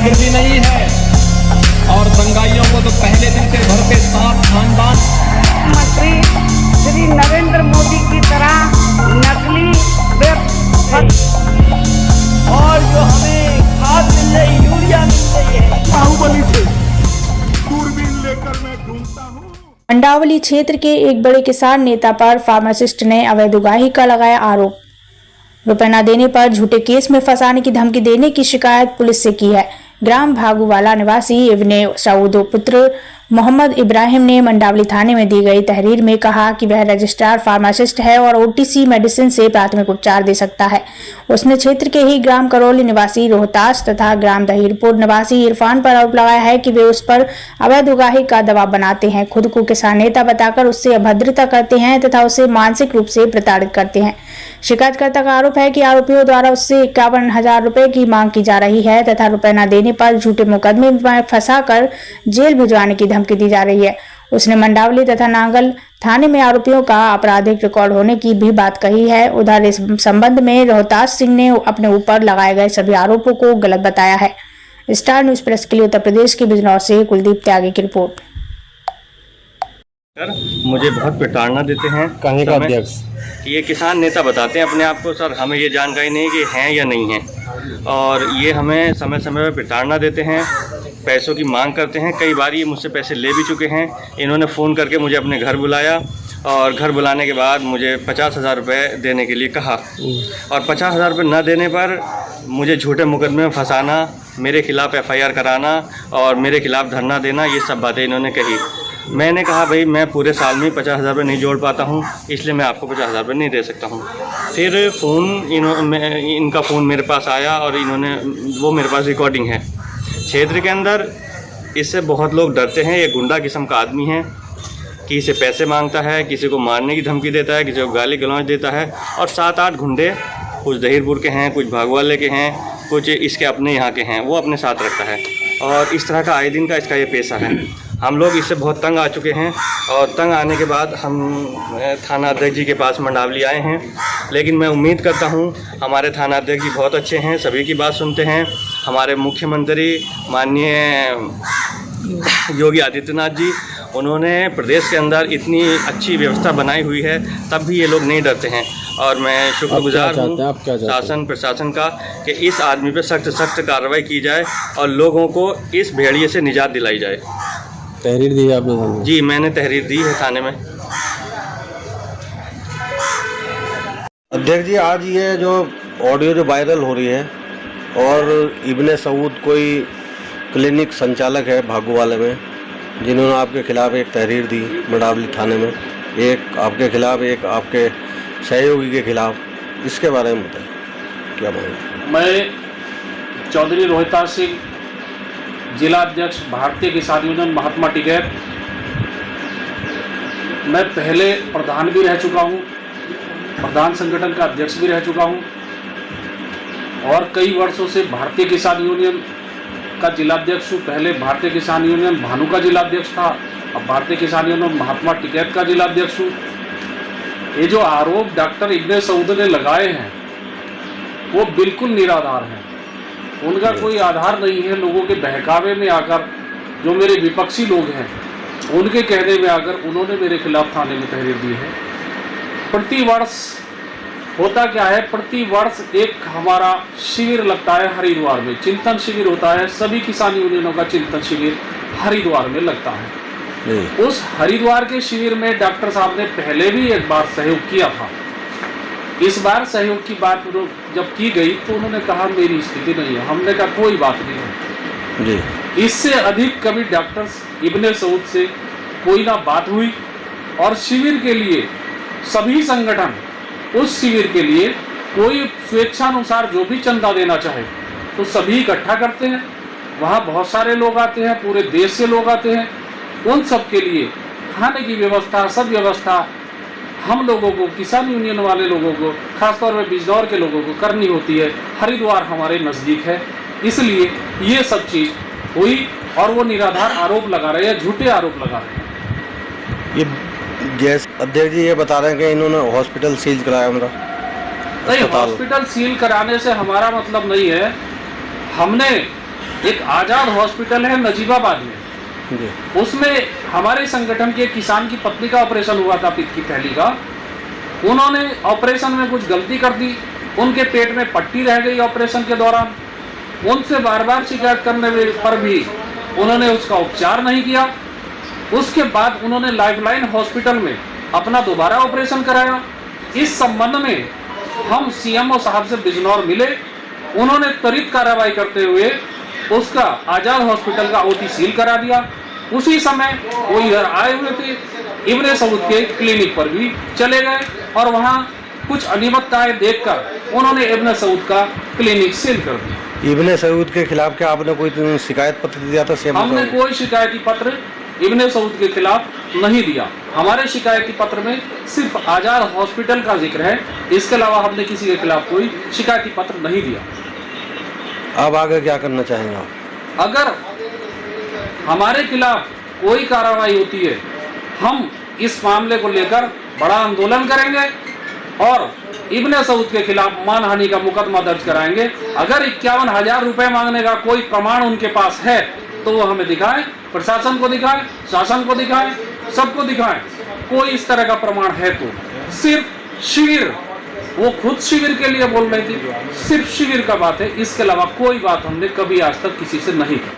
प्रकृति नहीं है। और दंगाइयों को तो पहले दिन से भरते साथ खानदान। मंत्री श्री नरेंद्र मोदी की तरह नकली और जो हमें खाद मिल रही, यूरिया मिल रही है, बाहुबली थे, दूरबीन लेकर मैं ढूंढता हूँ। मंडावली क्षेत्र के एक बड़े किसान नेता पर फार्मासिस्ट ने अवैध उगाही का लगाया आरोप। रुपए न देने पर झूठे केस में फंसाने की धमकी देने की शिकायत पुलिस से की है। ग्राम भागूवाला निवासी इब्ने सऊद पुत्र मोहम्मद इब्राहिम ने मंडावली थाने में दी गई तहरीर में कहा कि वह रजिस्ट्रार फार्मासिस्ट है और ओटीसी मेडिसिन से प्राथमिक उपचार दे सकता है। उसने क्षेत्र के ही ग्राम करौली निवासी रोहतास तथा ग्राम दहीरपुर निवासी इरफान पर आरोप लगाया है कि वे उस पर अवैध उगाही का दबाव बनाते हैं, खुद को किसान नेता बताकर उससे अभद्रता करते हैं तथा उसे मानसिक रूप से प्रताड़ित करते हैं। शिकायतकर्ता का आरोप है कि आरोपियों द्वारा उससे 51,000 रुपए की मांग की जा रही है तथा रुपए न देने पर झूठे मुकदमे में फंसाकर जेल भिजवाने की धमकी दी जा रही है। उसने मंडावली तथा नांगल थाने में आरोपियों का आपराधिक रिकॉर्ड होने की भी बात कही है। उधर इस संबंध में रोहतास सिंह ने अपने ऊपर लगाए गए सभी आरोपों को गलत बताया है। स्टार न्यूज प्रेस के लिए उत्तर प्रदेश के बिजनौर से कुलदीप त्यागी की रिपोर्ट। मुझे बहुत प्रताड़ना देते हैं। कहानी का अध्यक्ष ये किसान नेता बताते हैं अपने आप को, सर हमें ये जानकारी नहीं कि हैं या नहीं हैं, और ये हमें समय समय पर प्रताड़ना देते हैं, पैसों की मांग करते हैं। कई बार ये मुझसे पैसे ले भी चुके हैं। इन्होंने फ़ोन करके मुझे अपने घर बुलाया और घर बुलाने के बाद मुझे 50,000 रुपये देने के लिए कहा, और 50,000 रुपये न देने पर मुझे झूठे मुकदमे में फंसाना, मेरे खिलाफ़ FIR कराना और मेरे खिलाफ़ धरना देना, ये सब बातें इन्होंने कही। मैंने कहा भाई मैं पूरे साल में 50,000 रुपये नहीं जोड़ पाता हूँ, इसलिए मैं आपको 50,000 रुपये नहीं दे सकता हूँ। फिर इनका फ़ोन मेरे पास आया और वो मेरे पास रिकॉर्डिंग है। क्षेत्र के अंदर इससे बहुत लोग डरते हैं। ये गुंडा किस्म का आदमी है, किसी से पैसे मांगता है, किसी को मारने की धमकी देता है, किसी को गाली गलौज देता है। और 7-8 गुंडे, कुछ दहीरपुर के हैं, कुछ भागवाले के हैं, कुछ इसके अपने यहाँ के हैं, वो अपने साथ रखता है। और इस तरह का आए दिन का इसका ये पेशा है। हम लोग इससे बहुत तंग आ चुके हैं और तंग आने के बाद हम थाना अध्यक्ष जी के पास मंडावली आए हैं। लेकिन मैं उम्मीद करता हूं, हमारे थाना अध्यक्ष जी बहुत अच्छे हैं, सभी की बात सुनते हैं। हमारे मुख्यमंत्री माननीय योगी आदित्यनाथ जी, उन्होंने प्रदेश के अंदर इतनी अच्छी व्यवस्था बनाई हुई है, तब भी ये लोग नहीं डरते हैं। और मैं शुक्रगुजार हूँ शासन प्रशासन का कि इस आदमी पर सख्त कार्रवाई की जाए और लोगों को इस भेड़िए से निजात दिलाई जाए। तहरीर दी है आपने? जी मैंने तहरीर दी है थाने में। अध्यक्ष जी, आज ये जो ऑडियो जो वायरल हो रही है और इब्ने सऊद कोई क्लिनिक संचालक है भागूवाले में, जिन्होंने आपके खिलाफ़ एक तहरीर दी मंडावली थाने में, एक आपके खिलाफ़, एक आपके सहयोगी के खिलाफ़, इसके बारे में बताएं क्या बात? मैं चौधरी रोहितास सिंह, जिला अध्यक्ष भारतीय किसान यूनियन महात्मा टिकैत। मैं पहले प्रधान भी रह चुका हूँ, प्रधान संगठन का अध्यक्ष भी रह चुका हूँ और कई वर्षों से भारतीय किसान यूनियन का जिला अध्यक्ष हूँ। पहले भारतीय किसान यूनियन भानु का जिला अध्यक्ष था, अब भारतीय किसान यूनियन महात्मा टिकैत का जिला अध्यक्ष हूँ। ये जो आरोप डॉक्टर इब्ने सऊद ने लगाए हैं वो बिल्कुल निराधार हैं, उनका कोई आधार नहीं है। लोगों के बहकावे में आकर, जो मेरे विपक्षी लोग हैं उनके कहने में आकर उन्होंने मेरे खिलाफ थाने में तहरीर दी है। प्रतिवर्ष होता क्या है, प्रतिवर्ष एक हमारा शिविर लगता है हरिद्वार में, चिंतन शिविर होता है। सभी किसान यूनियनों का चिंतन शिविर हरिद्वार में लगता है। उस हरिद्वार के शिविर में डॉक्टर साहब ने पहले भी एक बार सहयोग किया था। इस बार सहयोग की बात जब की गई तो उन्होंने कहा मेरी स्थिति नहीं है। हमने कहा कोई बात नहीं है जी। इससे अधिक कभी डॉक्टर इब्ने सऊद से कोई ना बात हुई और शिविर के लिए सभी संगठन उस शिविर के लिए कोई स्वेच्छानुसार जो भी चंदा देना चाहे तो सभी इकट्ठा करते हैं। वहाँ बहुत सारे लोग आते हैं, पूरे देश से लोग आते हैं। उन सब के लिए खाने की व्यवस्था, सब व्यवस्था हम लोगों को, किसान यूनियन वाले लोगों को, खासतौर पर बिजनौर के लोगों को करनी होती है। हरिद्वार हमारे नज़दीक है, इसलिए ये सब चीज़ हुई और वो निराधार आरोप लगा रहे हैं, झूठे आरोप लगा रहे हैं। ये जैसे अध्यक्ष जी ये बता रहे हैं कि इन्होंने हॉस्पिटल सील कराया मेरा। नहीं, हॉस्पिटल सील कराने से हमारा मतलब नहीं है। हमने एक आज़ाद हॉस्पिटल है नजीबाबाद में, जी उसमें हमारे संगठन के किसान की पत्नी का ऑपरेशन हुआ था, पित्त की थैली का। उन्होंने ऑपरेशन में कुछ गलती कर दी, उनके पेट में पट्टी रह गई ऑपरेशन के दौरान। उनसे बार बार शिकायत करने पर भी उन्होंने उसका उपचार नहीं किया। उसके बाद उन्होंने लाइफलाइन हॉस्पिटल में अपना दोबारा ऑपरेशन कराया। इस संबंध में हम सीएमओ साहब से बिजनौर मिले, उन्होंने त्वरित कार्रवाई करते हुए उसका आजाद हॉस्पिटल का ओटी सील करा दिया। उसी समय वो इधर आए हुए थे, इब्ने सऊद के क्लिनिक पर भी चले गए और वहाँ कुछ अनियमितताएं देखकर उन्होंने इब्ने सऊद का क्लिनिक सील कर दिया। इब्ने सऊद के खिलाफ क्या आपने कोई शिकायत पत्र दिया था? हमने कोई शिकायती पत्र इब्ने सऊद के खिलाफ नहीं दिया। हमारे शिकायती पत्र में सिर्फ आजाद हॉस्पिटल का जिक्र है, इसके अलावा हमने किसी के खिलाफ कोई शिकायती पत्र नहीं दिया। अब आगे क्या करना चाहेंगे आप? अगर हमारे खिलाफ कोई कार्रवाई होती है, हम इस मामले को लेकर बड़ा आंदोलन करेंगे और इब्ने सऊद के खिलाफ मानहानि का मुकदमा दर्ज कराएंगे। अगर 51,000 रुपए मांगने का कोई प्रमाण उनके पास है तो वो हमें दिखाएं, प्रशासन को दिखाएं, शासन को दिखाएं, सबको दिखाएं। कोई इस तरह का प्रमाण है तो सिर्फ शिविर, वो खुद शिविर के लिए बोल रही थी, सिर्फ शिविर का बात है, इसके अलावा कोई बात हमने कभी आज तक किसी से नहीं की।